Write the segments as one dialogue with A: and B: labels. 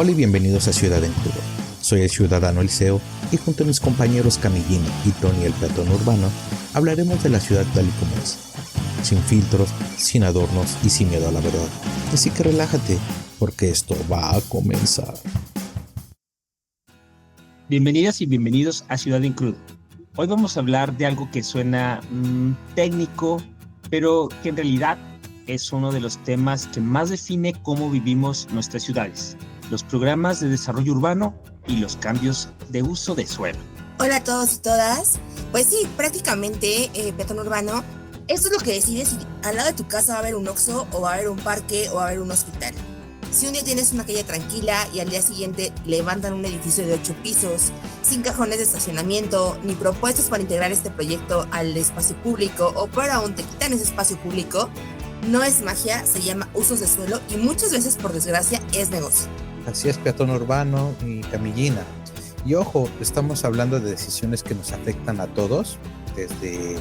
A: Hola y bienvenidos a Ciudad en Crudo. Soy el ciudadano Eliseo y junto a mis compañeros Camillín y Tony el peatón urbano hablaremos de la ciudad tal y como es, sin filtros, sin adornos y sin miedo a la verdad. Así que relájate, porque esto va a comenzar.
B: Bienvenidas y bienvenidos a Ciudad en Crudo. Hoy vamos a hablar de algo que suena técnico, pero que en realidad es uno de los temas que más define cómo vivimos nuestras ciudades: los programas de desarrollo urbano y los cambios de uso de suelo.
C: Hola a todos y todas. Pues sí, prácticamente, peatón urbano, esto es lo que decide si al lado de tu casa va a haber un Oxxo, o va a haber un parque, o va a haber un hospital. Si un día tienes una calle tranquila y al día siguiente levantan un edificio de 8 pisos, sin cajones de estacionamiento, ni propuestas para integrar este proyecto al espacio público, o peor aún te quitan ese espacio público, no es magia, se llama usos de suelo y muchas veces, por desgracia, es negocio.
A: Así es, peatón urbano y Camillina. Y ojo, estamos hablando de decisiones que nos afectan a todos, desde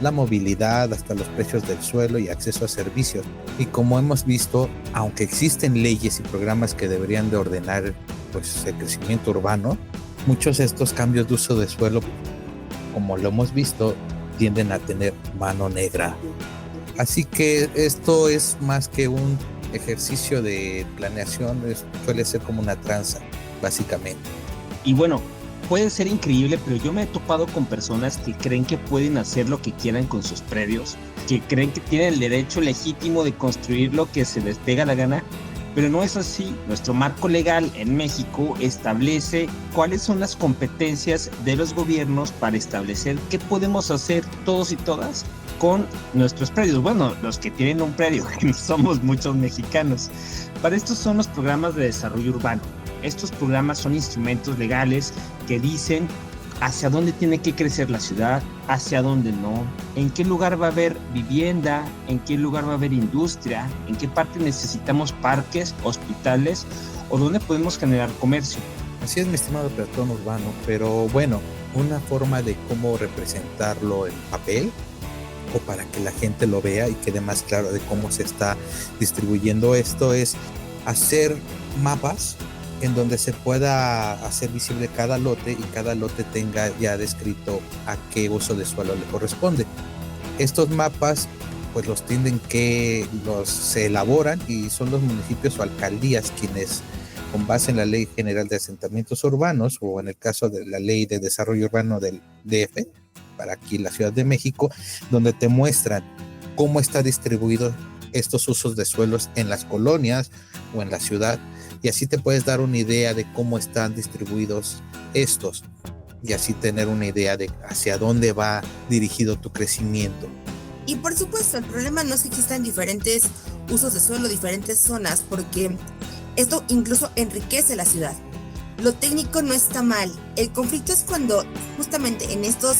A: la movilidad hasta los precios del suelo y acceso a servicios. Y como hemos visto, aunque existen leyes y programas que deberían de ordenar el crecimiento urbano, muchos de estos cambios de uso de suelo, como lo hemos visto, tienden a tener mano negra. Así que esto es más que un ejercicio de planeación, suele ser como una tranza, básicamente.
B: Y bueno, puede ser increíble, pero yo me he topado con personas que creen que pueden hacer lo que quieran con sus predios, que creen que tienen el derecho legítimo de construir lo que se les pega la gana, pero no es así. Nuestro marco legal en México establece cuáles son las competencias de los gobiernos para establecer qué podemos hacer todos y todas con nuestros predios. Bueno, los que tienen un predio, que no somos muchos mexicanos. Para estos son los programas de desarrollo urbano. Estos programas son instrumentos legales que dicen hacia dónde tiene que crecer la ciudad, hacia dónde no, en qué lugar va a haber vivienda, en qué lugar va a haber industria, en qué parte necesitamos parques, hospitales o dónde podemos generar comercio.
A: Así es, mi estimado peatón urbano, pero bueno, una forma de cómo representarlo en papel o para que la gente lo vea y quede más claro de cómo se está distribuyendo esto es hacer mapas en donde se pueda hacer visible cada lote y cada lote tenga ya descrito a qué uso de suelo le corresponde. Estos mapas pues se elaboran y son los municipios o alcaldías quienes, con base en la Ley General de Asentamientos Urbanos o en el caso de la Ley de Desarrollo Urbano del DF, para aquí la Ciudad de México, donde te muestran cómo está distribuido estos usos de suelos en las colonias o en la ciudad, y así te puedes dar una idea de cómo están distribuidos estos y así tener una idea de hacia dónde va dirigido tu crecimiento.
C: Y por supuesto, el problema no es que existan diferentes usos de suelo, diferentes zonas, porque esto incluso enriquece la ciudad. Lo técnico no está mal. El conflicto es cuando justamente en estos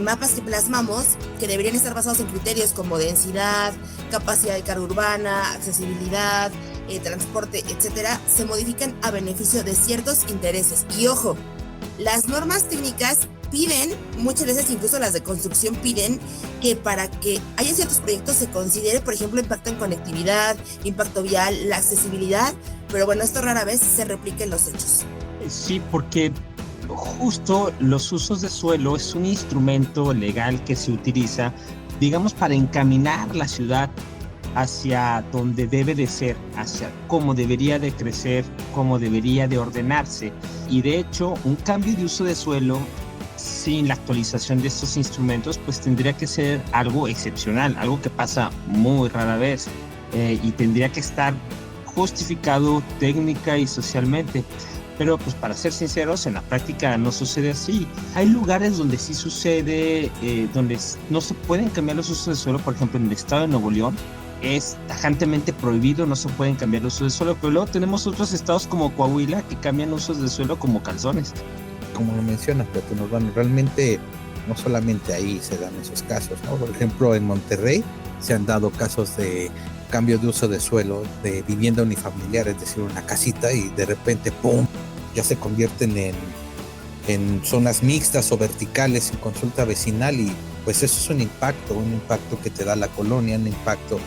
C: mapas que plasmamos, que deberían estar basados en criterios como densidad, capacidad de carga urbana, accesibilidad, transporte, etcétera, se modifican a beneficio de ciertos intereses. Y ojo, las normas técnicas piden, muchas veces incluso las de construcción piden, que para que haya ciertos proyectos se considere, por ejemplo, impacto en conectividad, impacto vial, la accesibilidad, pero bueno, esto rara vez se replica en los hechos.
B: Sí, porque justo los usos de suelo es un instrumento legal que se utiliza, digamos, para encaminar la ciudad hacia donde debe de ser, hacia cómo debería de crecer, cómo debería de ordenarse. Y de hecho, un cambio de uso de suelo sin la actualización de estos instrumentos, pues tendría que ser algo excepcional, algo que pasa muy rara vez, y tendría que estar justificado técnica y socialmente. Pero pues para ser sinceros, en la práctica no sucede así. Hay lugares donde sí sucede, donde no se pueden cambiar los usos de suelo. Por ejemplo, en el estado de Nuevo León es tajantemente prohibido, no se pueden cambiar los usos de suelo. Pero luego tenemos otros estados como Coahuila que cambian usos de suelo como calzones.
A: Como lo mencionas, peatón urbano, realmente no solamente ahí se dan esos casos, ¿no? Por ejemplo, en Monterrey se han dado casos de cambio de uso de suelo, de vivienda unifamiliar, es decir, una casita, y de repente, ¡pum!, ya se convierten en zonas mixtas o verticales sin consulta vecinal, y pues eso es un impacto que te da la colonia, un impacto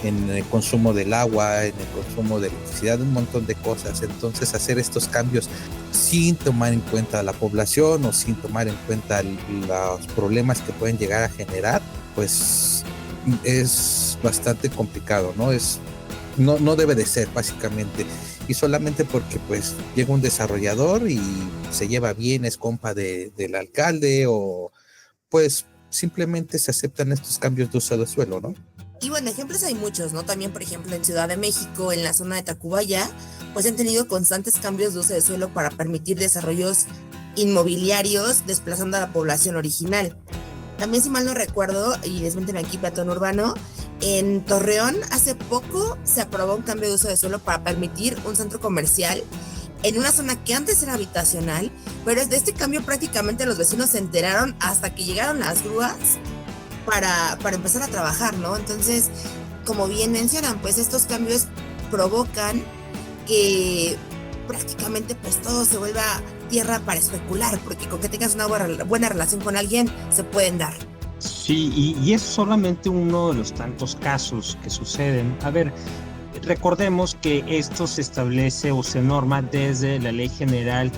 A: en el consumo del agua, en el consumo de electricidad, un montón de cosas. Entonces hacer estos cambios sin tomar en cuenta a la población o sin tomar en cuenta los problemas que pueden llegar a generar, pues es bastante complicado, ¿no? No debe de ser, básicamente. Y solamente porque pues llega un desarrollador y se lleva bien, es compa del alcalde, o pues simplemente se aceptan estos cambios de uso de suelo, ¿no?
C: Y bueno, ejemplos hay muchos, ¿no? También, por ejemplo, en Ciudad de México, en la zona de Tacubaya, pues han tenido constantes cambios de uso de suelo para permitir desarrollos inmobiliarios, desplazando a la población original. También, si mal no recuerdo, y desmiénteme aquí, peatón urbano, en Torreón hace poco se aprobó un cambio de uso de suelo para permitir un centro comercial en una zona que antes era habitacional, pero de este cambio prácticamente los vecinos se enteraron hasta que llegaron las grúas para empezar a trabajar, ¿no? Entonces, como bien mencionan, pues estos cambios provocan que prácticamente pues todo se vuelva tierra para especular, porque con que tengas una buena relación con alguien se pueden dar.
B: Sí, y es solamente uno de los tantos casos que suceden. A ver, recordemos que esto se establece o se norma desde la Ley General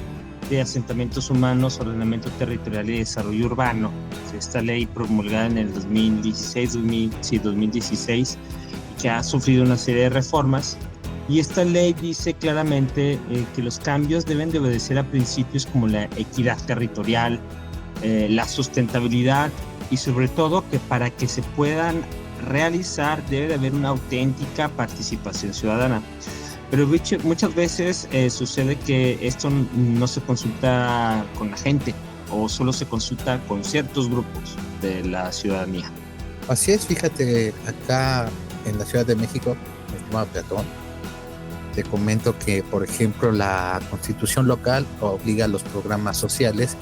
B: de Asentamientos Humanos, Ordenamiento Territorial y Desarrollo Urbano. Esta ley promulgada en el 2016, que ha sufrido una serie de reformas. Y esta ley dice claramente que los cambios deben de obedecer a principios como la equidad territorial, la sustentabilidad, y sobre todo que para que se puedan realizar debe de haber una auténtica participación ciudadana. Pero muchas veces sucede que esto no se consulta con la gente o solo se consulta con ciertos grupos de la ciudadanía.
A: Así es, fíjate, acá en la Ciudad de México, mi estimado peatón, te comento que, por ejemplo, la Constitución local obliga a los programas parciales,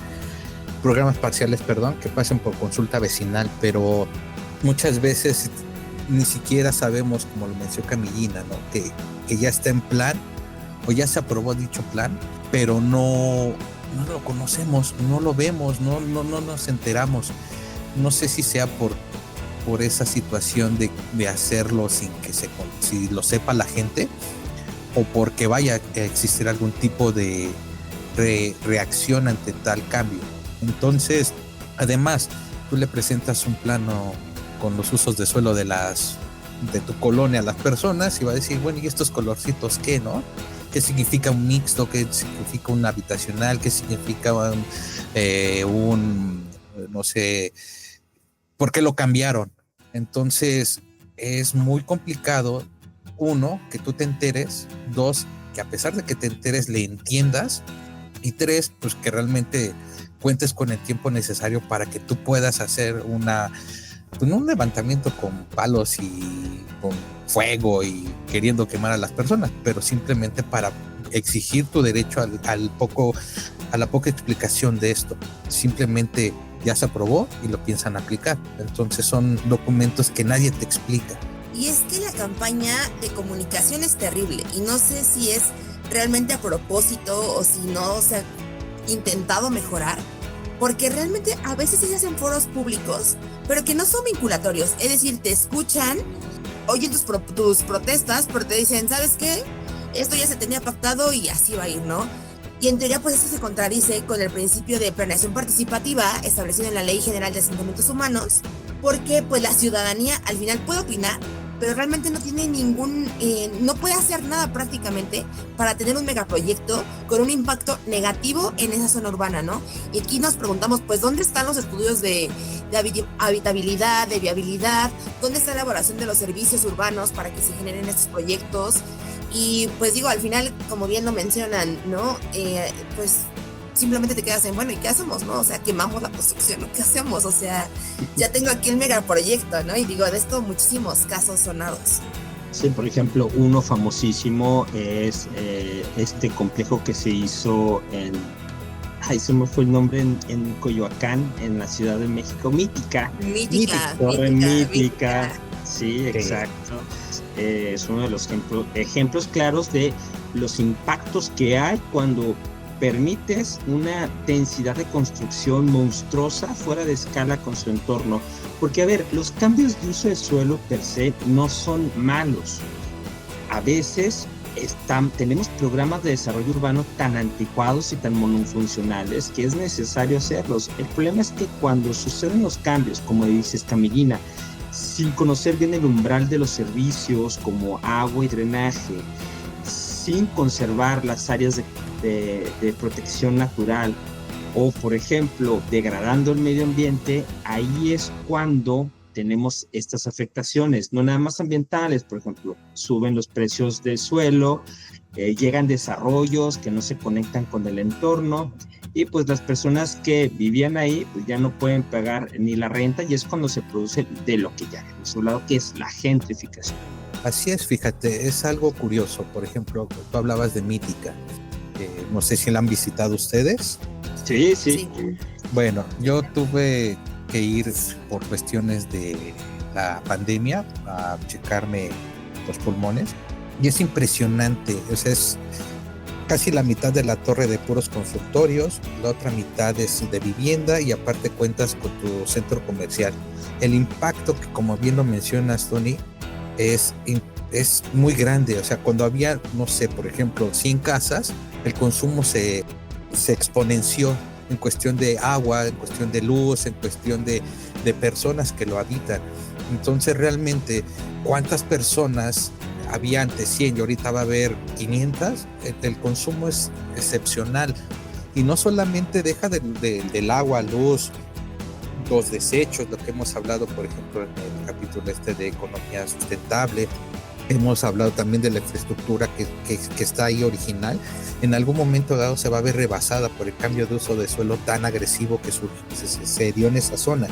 A: que pasen por consulta vecinal, pero muchas veces ni siquiera sabemos, como lo mencionó Camillina, ¿no? que ya está en plan o ya se aprobó dicho plan, pero no lo conocemos, no lo vemos, no nos enteramos. No sé si sea por esa situación de hacerlo sin que si lo sepa la gente, o porque vaya a existir algún tipo de reacción ante tal cambio. Entonces, además, tú le presentas un plano con los usos de suelo de tu colonia a las personas y va a decir, bueno, ¿y estos colorcitos qué, no? ¿Qué significa un mixto? ¿Qué significa un habitacional? ¿Qué significa no sé, por qué lo cambiaron? Entonces, es muy complicado, uno, que tú te enteres, dos, que a pesar de que te enteres, le entiendas, y tres, pues que realmente cuentes con el tiempo necesario para que tú puedas hacer un levantamiento con palos y con fuego y queriendo quemar a las personas, pero simplemente para exigir tu derecho a la poca explicación de esto. Simplemente ya se aprobó y lo piensan aplicar. Entonces son documentos que nadie te explica.
C: Y es que la campaña de comunicación es terrible y no sé si es realmente a propósito o si no se ha intentado mejorar, porque realmente a veces se hacen foros públicos, pero que no son vinculatorios, es decir, te escuchan, oyen tus protestas, pero te dicen, ¿sabes qué? Esto ya se tenía pactado y así va a ir, ¿no? Y en teoría, pues eso se contradice con el principio de planeación participativa establecido en la Ley General de Asentamientos Humanos, porque pues la ciudadanía al final puede opinar, pero realmente no tiene no puede hacer nada prácticamente para tener un megaproyecto con un impacto negativo en esa zona urbana, ¿no? Y aquí nos preguntamos, pues, ¿dónde están los estudios de habitabilidad, de viabilidad? ¿Dónde está la elaboración de los servicios urbanos para que se generen estos proyectos? Y pues digo, al final, como bien lo mencionan, ¿no? Pues simplemente te quedas en, bueno, ¿y qué hacemos, no? O sea, quemamos la construcción, ¿no? ¿Qué hacemos? O sea, ya tengo aquí el megaproyecto, ¿no? Y digo, de esto muchísimos casos sonados.
B: Sí, por ejemplo, uno famosísimo es este complejo que se hizo se me fue el nombre, en Coyoacán, en la Ciudad de México, Mítica. Mítica. Sí, exacto. Es uno de los ejemplos claros de los impactos que hay cuando permites una densidad de construcción monstruosa fuera de escala con su entorno. Porque, a ver, los cambios de uso de suelo per se no son malos. A veces tenemos programas de desarrollo urbano tan anticuados y tan monofuncionales que es necesario hacerlos. El problema es que cuando suceden los cambios, como dices, Camillina, sin conocer bien el umbral de los servicios como agua y drenaje, sin conservar las áreas de protección natural o, por ejemplo, degradando el medio ambiente, ahí es cuando tenemos estas afectaciones, no nada más ambientales. Por ejemplo, suben los precios del suelo, llegan desarrollos que no se conectan con el entorno y pues las personas que vivían ahí pues ya no pueden pagar ni la renta, y es cuando se produce de lo que ya hemos hablado, que es la gentrificación.
A: Así es, fíjate, es algo curioso. Por ejemplo, tú hablabas de Mítica, no sé si la han visitado ustedes.
B: Sí.
A: Bueno, yo tuve que ir por cuestiones de la pandemia a checarme los pulmones y es impresionante. O sea, es casi la mitad de la torre de puros consultorios, la otra mitad es de vivienda y aparte cuentas con tu centro comercial. El impacto que, como bien lo mencionas, Tony, es muy grande. O sea, cuando había, no sé, por ejemplo, 100 casas, el consumo se exponenció en cuestión de agua, en cuestión de luz, en cuestión de personas que lo habitan. Entonces, realmente, ¿cuántas personas había antes? 100 y ahorita va a haber 500. El consumo es excepcional. Y no solamente deja del agua, luz, los desechos, lo que hemos hablado, por ejemplo, en el capítulo de economía sustentable. Hemos hablado también de la infraestructura que está ahí original. En algún momento dado se va a ver rebasada por el cambio de uso de suelo tan agresivo que se dio en esa zona.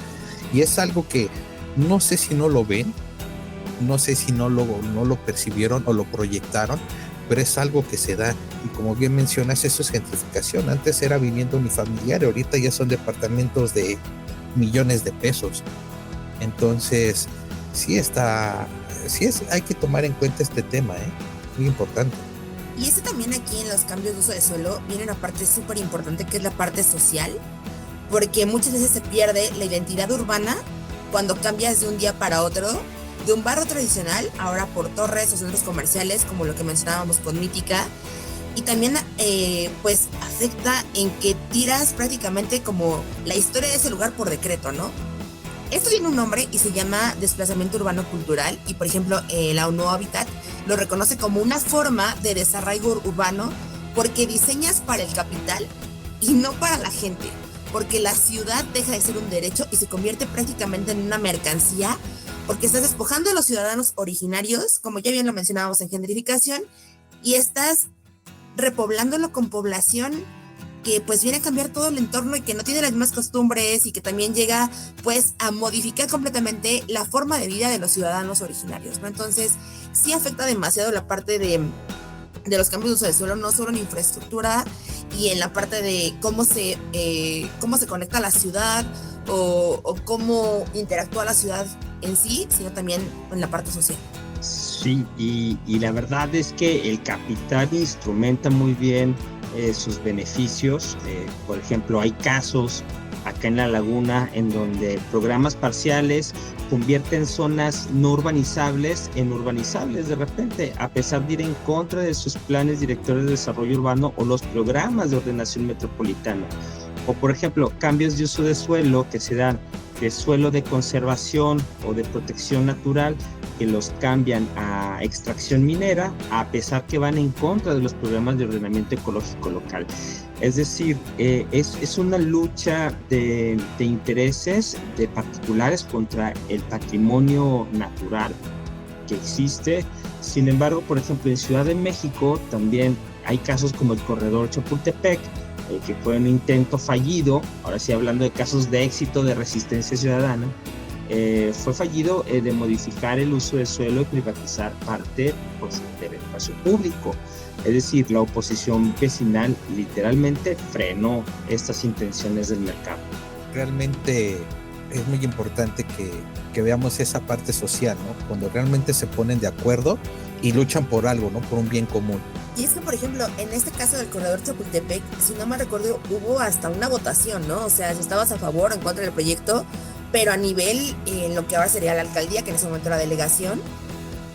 A: Y es algo que no sé si no lo ven, no sé si no lo percibieron o lo proyectaron, pero es algo que se da. Y como bien mencionas, eso es gentrificación. Antes era vivienda unifamiliar, ahorita ya son departamentos de millones de pesos. Entonces, hay que tomar en cuenta este tema, muy importante.
C: Y eso también aquí en los cambios de uso de suelo viene una parte súper importante, que es la parte social, porque muchas veces se pierde la identidad urbana cuando cambias de un día para otro, de un barrio tradicional, ahora por torres o centros comerciales, como lo que mencionábamos con Mítica, y también pues afecta en que tiras prácticamente como la historia de ese lugar por decreto, ¿no? Esto tiene un nombre y se llama desplazamiento urbano cultural, y por ejemplo la ONU Habitat lo reconoce como una forma de desarraigo urbano porque diseñas para el capital y no para la gente, porque la ciudad deja de ser un derecho y se convierte prácticamente en una mercancía, porque estás despojando a los ciudadanos originarios, como ya bien lo mencionábamos en gentrificación, y estás repoblándolo con población que pues viene a cambiar todo el entorno y que no tiene las mismas costumbres y que también llega pues a modificar completamente la forma de vida de los ciudadanos originarios, ¿no? Entonces sí afecta demasiado la parte de los cambios de uso de suelo, no solo en infraestructura y en la parte de cómo se conecta la ciudad o cómo interactúa la ciudad en sí, sino también en la parte social.
B: Sí, y la verdad es que el capital instrumenta muy bien sus beneficios. Por ejemplo, hay casos acá en La Laguna en donde programas parciales convierten zonas no urbanizables en urbanizables de repente, a pesar de ir en contra de sus planes directores de desarrollo urbano o los programas de ordenación metropolitana. O por ejemplo, cambios de uso de suelo que se dan de suelo de conservación o de protección natural, que los cambian a extracción minera, a pesar que van en contra de los programas de ordenamiento ecológico local. Es decir, es una lucha de intereses de particulares contra el patrimonio natural que existe. Sin embargo, por ejemplo, en Ciudad de México también hay casos como el corredor Chapultepec, que fue un intento fallido. Ahora sí, hablando de casos de éxito de resistencia ciudadana, fue fallido de modificar el uso del suelo y privatizar parte pues, del espacio público. Es decir, la oposición vecinal literalmente frenó estas intenciones del mercado.
A: Realmente es muy importante que veamos esa parte social, ¿no? Cuando realmente se ponen de acuerdo y luchan por algo, ¿no? Por un bien común.
C: Y es que, por ejemplo, en este caso del corredor Chapultepec, si no me recuerdo, hubo hasta una votación, ¿no? O sea, si estabas a favor o en contra del proyecto, pero a nivel, en lo que ahora sería la alcaldía, que en ese momento era delegación,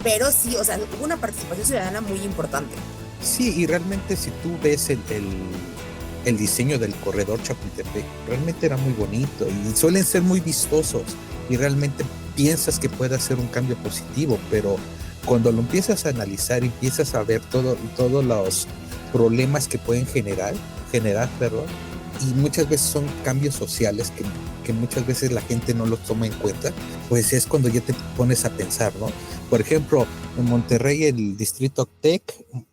C: pero sí, o sea, hubo una participación ciudadana muy importante.
A: Sí, y realmente si tú ves el diseño del corredor Chapultepec, realmente era muy bonito y suelen ser muy vistosos y realmente piensas que puede hacer un cambio positivo, pero cuando lo empiezas a analizar y empiezas a ver todos los problemas que pueden generar, perdón, y muchas veces son cambios sociales que muchas veces la gente no los toma en cuenta, pues es cuando ya te pones a pensar, ¿no? Por ejemplo, en Monterrey el distrito TEC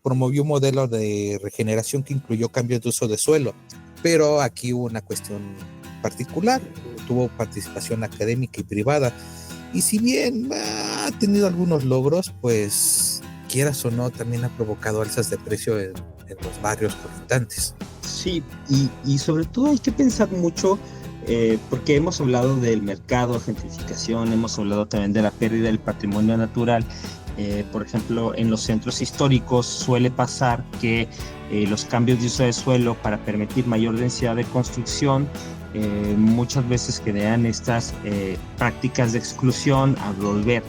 A: promovió un modelo de regeneración que incluyó cambios de uso de suelo, pero aquí hubo una cuestión particular, tuvo participación académica y privada, y si bien ha tenido algunos logros, pues quieras o no, también ha provocado alzas de precio en los barrios habitantes.
B: Sí, y sobre todo hay que pensar mucho, porque hemos hablado del mercado, gentrificación, hemos hablado también de la pérdida del patrimonio natural. Por ejemplo, en los centros históricos suele pasar que los cambios de uso de suelo para permitir mayor densidad de construcción muchas veces crean estas prácticas de exclusión al volver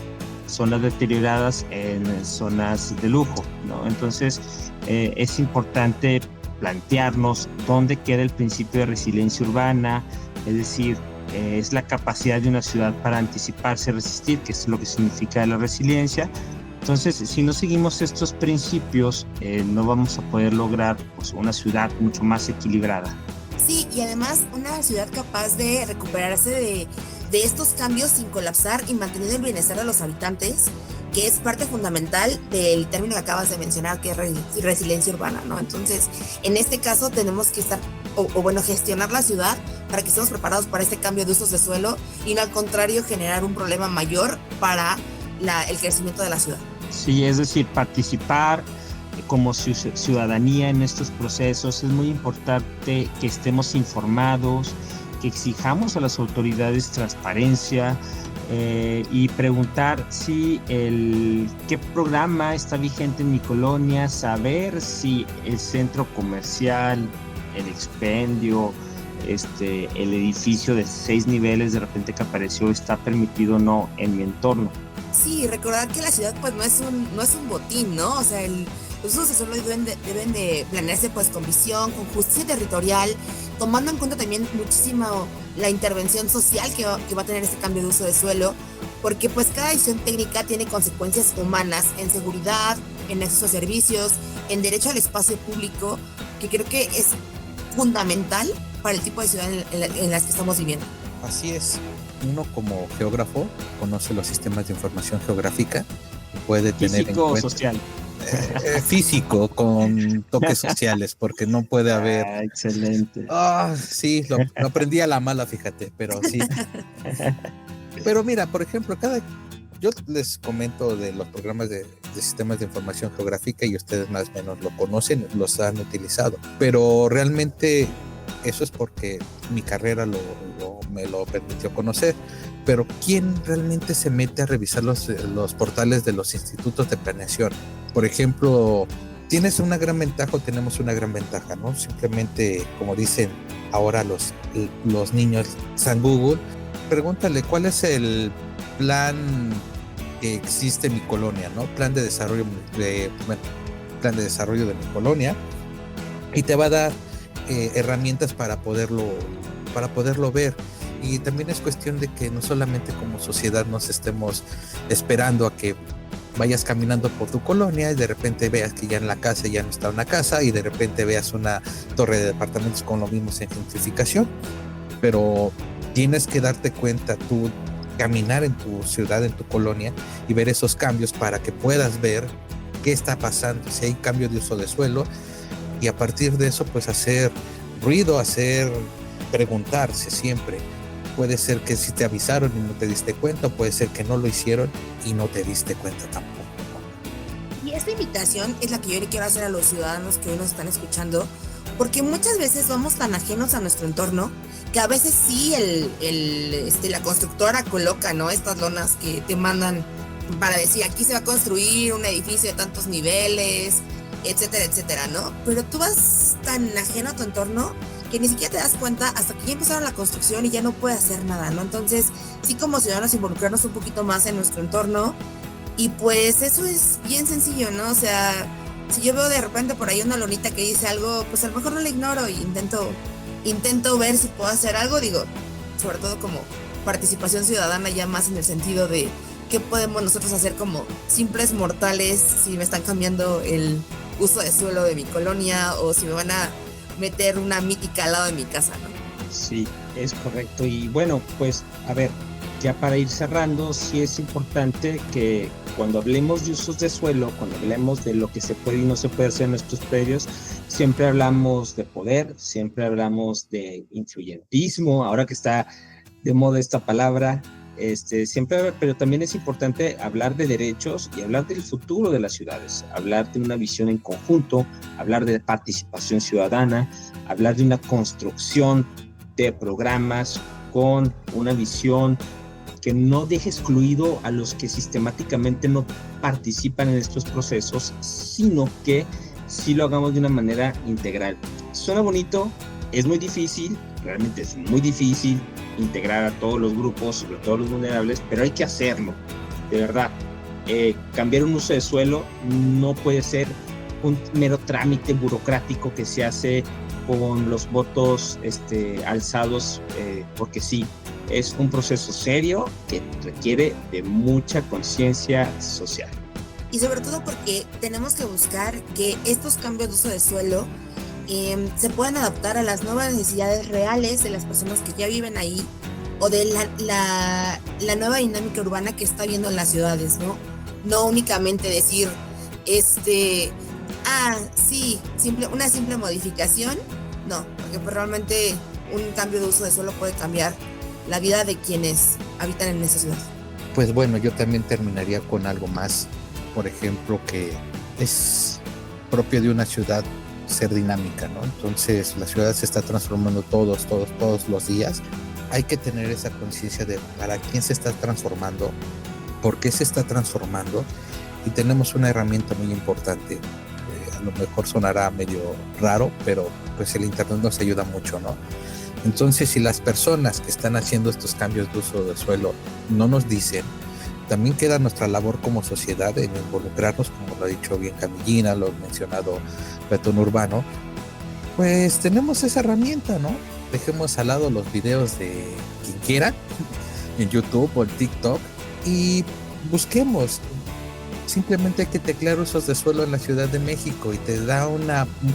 B: zonas deterioradas en zonas de lujo, ¿no? Entonces es importante plantearnos dónde queda el principio de resiliencia urbana, es decir, es la capacidad de una ciudad para anticiparse, resistir, que es lo que significa la resiliencia. Entonces, si no seguimos estos principios, no vamos a poder lograr, pues, una ciudad mucho más equilibrada.
C: Sí, y además una ciudad capaz de recuperarse de estos cambios sin colapsar y manteniendo el bienestar de los habitantes, que es parte fundamental del término que acabas de mencionar, que es resiliencia urbana, ¿no? Entonces, en este caso tenemos que estar, gestionar la ciudad para que estemos preparados para este cambio de usos de suelo y no al contrario generar un problema mayor para el crecimiento de la ciudad.
B: Sí, es decir, participar como ciudadanía en estos procesos. Es muy importante que estemos informados, que exijamos a las autoridades transparencia y preguntar si qué programa está vigente en mi colonia, saber si el centro comercial, el expendio, el edificio de 6 niveles de repente que apareció está permitido o no en mi entorno.
C: Sí, recordar que la ciudad pues no es un botín, ¿no? O sea, los usos de suelo deben de planearse pues con visión, con justicia territorial, tomando en cuenta también muchísimo la intervención social que va a tener este cambio de uso de suelo, porque pues cada decisión técnica tiene consecuencias humanas en seguridad, en acceso a servicios, en derecho al espacio público, que creo que es fundamental para el tipo de ciudad en las que estamos viviendo.
A: Así es. Uno como geógrafo conoce los sistemas de información geográfica y puede tener
B: físico
A: en cuenta,
B: o social.
A: Físico con toques sociales, porque no puede haber.
B: Excelente.
A: Sí, lo aprendí a la mala, fíjate, pero sí. Pero mira, por ejemplo, yo les comento de los programas de sistemas de información geográfica y ustedes más o menos lo conocen, los han utilizado, pero realmente eso es porque mi carrera me lo permitió conocer, pero ¿quién realmente se mete a revisar los portales de los institutos de planeación? Por ejemplo, tenemos una gran ventaja, ¿no? Simplemente, como dicen ahora los niños, San Google, pregúntale cuál es el plan que existe en mi colonia, ¿no? Plan de desarrollo de mi colonia, y te va a dar herramientas para poderlo ver. Y también es cuestión de que no solamente como sociedad nos estemos esperando a que vayas caminando por tu colonia y de repente veas que ya en la casa ya no está una casa y de repente veas una torre de departamentos con lo mismo en gentrificación, pero tienes que darte cuenta tú, caminar en tu ciudad, en tu colonia y ver esos cambios para que puedas ver qué está pasando, si hay cambio de uso de suelo, y a partir de eso pues hacer ruido, preguntarse siempre. Puede ser que sí te avisaron y no te diste cuenta, o puede ser que no lo hicieron y no te diste cuenta tampoco, ¿no?
C: Y esta invitación es la que yo le quiero hacer a los ciudadanos que hoy nos están escuchando, porque muchas veces vamos tan ajenos a nuestro entorno que a veces sí la constructora coloca, ¿no?, estas lonas que te mandan para decir aquí se va a construir un edificio de tantos niveles, etcétera, etcétera, ¿no? Pero tú vas tan ajeno a tu entorno que ni siquiera te das cuenta hasta que ya empezaron la construcción y ya no puedes hacer nada, ¿no? Entonces, sí, como ciudadanos, involucrarnos un poquito más en nuestro entorno, y pues eso es bien sencillo, ¿no? O sea, si yo veo de repente por ahí una lonita que dice algo, pues a lo mejor no la ignoro y intento ver si puedo hacer algo, digo, sobre todo como participación ciudadana, ya más en el sentido de qué podemos nosotros hacer como simples mortales si me están cambiando el uso de suelo de mi colonia o si me van a meter una mítica al lado de mi casa, ¿no?
B: Sí, es correcto. Y bueno, pues a ver, ya para ir cerrando, sí es importante que cuando hablemos de usos de suelo, cuando hablemos de lo que se puede y no se puede hacer en nuestros predios, siempre hablamos de poder, siempre hablamos de influyentismo, ahora que está de moda esta palabra, siempre, pero también es importante hablar de derechos y hablar del futuro de las ciudades, hablar de una visión en conjunto, hablar de participación ciudadana, hablar de una construcción de programas con una visión que no deje excluido a los que sistemáticamente no participan en estos procesos, sino que sí lo hagamos de una manera integral. Suena bonito, es muy difícil, realmente es muy difícil integrar a todos los grupos, sobre todo los vulnerables, pero hay que hacerlo, de verdad. Cambiar un uso de suelo no puede ser un mero trámite burocrático que se hace con los votos alzados, porque sí, es un proceso serio que requiere de mucha conciencia social.
C: Y sobre todo porque tenemos que buscar que estos cambios de uso de suelo se puedan adaptar a las nuevas necesidades reales de las personas que ya viven ahí o de la nueva dinámica urbana que está viendo en las ciudades, ¿no? No únicamente decir, una simple modificación, no, porque pues realmente un cambio de uso de suelo puede cambiar la vida de quienes habitan en esa ciudad.
A: Pues bueno, yo también terminaría con algo más, por ejemplo, que es propio de una ciudad ser dinámica, ¿no? Entonces la ciudad se está transformando todos los días. Hay que tener esa conciencia de para quién se está transformando, por qué se está transformando, y tenemos una herramienta muy importante. A lo mejor sonará medio raro, pero pues el internet nos ayuda mucho, ¿no? Entonces, si las personas que están haciendo estos cambios de uso del suelo no nos dicen, también queda nuestra labor como sociedad en involucrarnos, como lo ha dicho bien Camillina, lo ha mencionado Betón Urbano, pues tenemos esa herramienta, ¿no? Dejemos al lado los videos de quien quiera, en YouTube o en TikTok, y busquemos. Simplemente hay que teclear usos de suelo en la Ciudad de México y te da un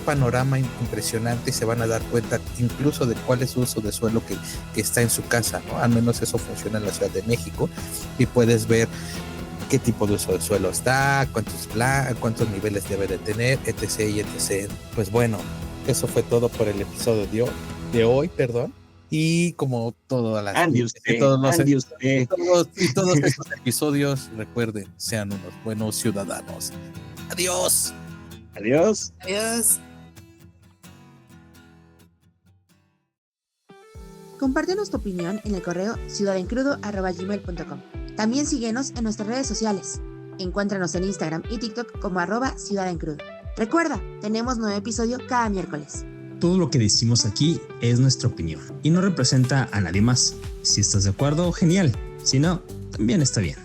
A: panorama impresionante y se van a dar cuenta incluso de cuál es su uso de suelo que está en su casa, ¿no? Al menos eso funciona en la Ciudad de México y puedes ver qué tipo de uso de suelo está, cuántos niveles debe de tener, etc. y etc. Pues bueno, eso fue todo por el episodio de hoy, y como todos estos episodios, recuerden, sean unos buenos ciudadanos. Adiós.
B: Adiós.
C: Adiós.
D: Compártenos tu opinión en el correo ciudadencrudo@gmail.com. También síguenos en nuestras redes sociales. Encuéntranos en Instagram y TikTok como @ciudadencrudo. Recuerda, tenemos nuevo episodio cada miércoles.
B: Todo lo que decimos aquí es nuestra opinión y no representa a nadie más. Si estás de acuerdo, genial. Si no, también está bien.